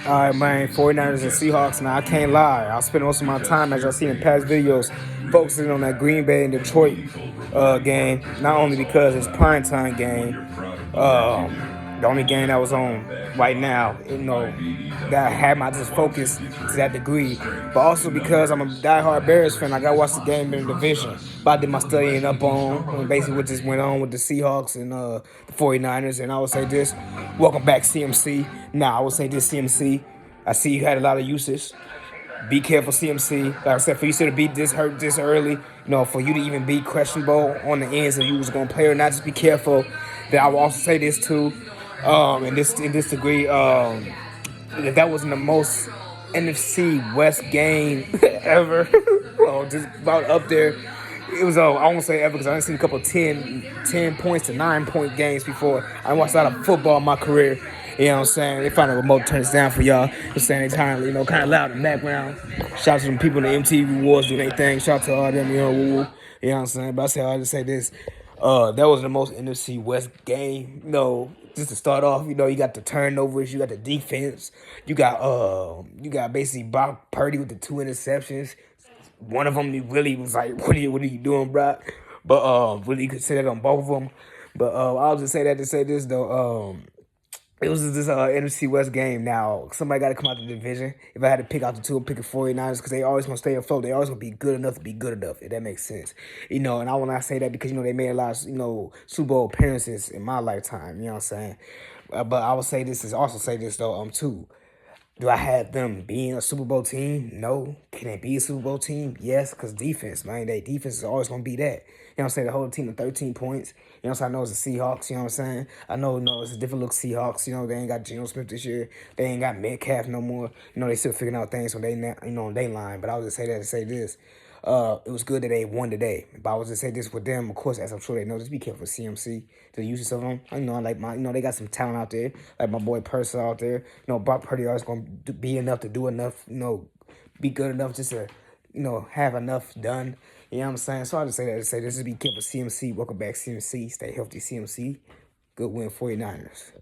All right, man, 49ers and Seahawks. Now, I can't lie. I'll spend most of my time, as y'all seen in past videos, focusing on that Green Bay and Detroit game. Not only because it's primetime game, the only game that was on right now, that had my just focus to that degree, but also because I'm a diehard Bears fan, I got to watch the game in the division. But I did my studying up on basically what just went on with the Seahawks and the 49ers, and I would say this, welcome back CMC. Now, I would say this CMC, I see you had a lot of uses. Be careful, CMC. Like I said, for you to be this hurt this early, for you to even be questionable on the ends of you was going to play or not, just be careful. That I will also say this too, in this degree, that wasn't the most NFC West game ever. Just about up there. It was, I won't say ever because I done seen a couple of 10 points to 9 point games before. I watched a lot of football in my career. You know what I'm saying? They found a remote turns down for y'all. Just saying they kind of loud in the background. Shout out to them people in the MTV Awards doing their thing. Shout out to all them, woo-woo. You know what I'm saying? But I just say this. That was the most NFC West game. Just to start off, you got the turnovers, you got the defense, you got basically Brock Purdy with the 2 interceptions. One of them, he really was like, what are you doing, Brock? But really, you could say that on both of them. But I'll just say that to say this though. It was this NFC West game. Now, somebody got to come out the division. If I had to pick out the two, I'm picking 49ers because they always going to stay afloat. They always going to be good enough to be good enough, if that makes sense. And I want to say that because, they made a lot of, Super Bowl appearances in my lifetime. You know what I'm saying? But I will say this, though, too. Do I have them being a Super Bowl team? No. Can they be a Super Bowl team? Yes, because defense, man. Their defense is always going to be that. You know what I'm saying? The whole team of 13 points. You know what I'm saying? I know it's the Seahawks. You know what I'm saying? I know, it's a different look Seahawks. They ain't got Geno Smith this year. They ain't got Metcalf no more. They still figuring out things when on their line. But I was just say that to say this. It was good that they won today. But I was just say this with them, of course, as I'm sure they know, just be careful with CMC, the uses of them. I like they got some talent out there, like my boy Purcell out there. Brock Purdy always gonna be enough to do enough, be good enough just to, have enough done. You know what I'm saying? So I just say that to say this, just be careful CMC. Welcome back CMC. Stay healthy CMC. Good win 49ers.